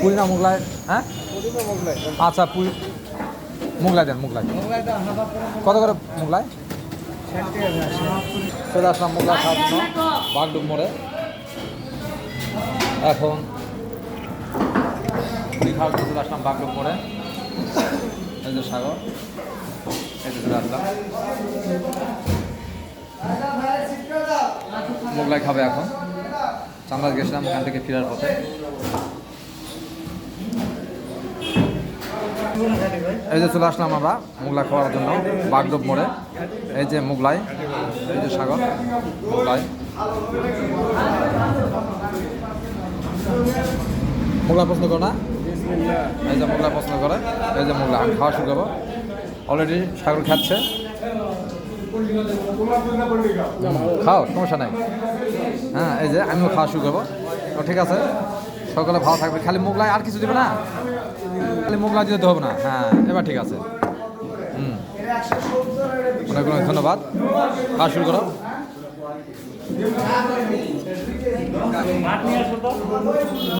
পুরি না মোগলাই? হ্যাঁ আচ্ছা পুরি মোগলাই দেন, মোগলাই কত করে মোগলাই? চলে আসলাম মোগলাই খাওয়ার জন্য বাগডুব মোড়ে। এখন পুরি খাওয়ার জন্য চলে আসলাম বাগডুব মোড়ে। এই যে সাগর, এই যে চলে আসলাম মোগলাই খাবে এখন। চান্দাজ গেছিলাম, ওখান থেকে ফেরার পথে এই যে চলে আসলাম আমরা মোগলাই খাওয়ার জন্য বাগডোব মোড়ে। এই যে মোগলাই, এই যে সাগর মোগলাই। মোগলাই পছন্দ করো না? এই যে মোগলাই পছন্দ করে, এই যে মোগলাই আমি খাওয়া শুরু করবো। অলরেডি সাগর খাচ্ছে, খাও সমস্যা নাই। হ্যাঁ এই যে আমিও খাওয়া শুরু করবো। তো ঠিক আছে, সকালে ভালো থাকবে। খালি মোগলাই, আর কিছু দেবে না? খালি মোগলাই দিতে হবে না? হ্যাঁ এবার ঠিক আছে। অনেক অনেক ধন্যবাদ। খাওয়া শুরু করো।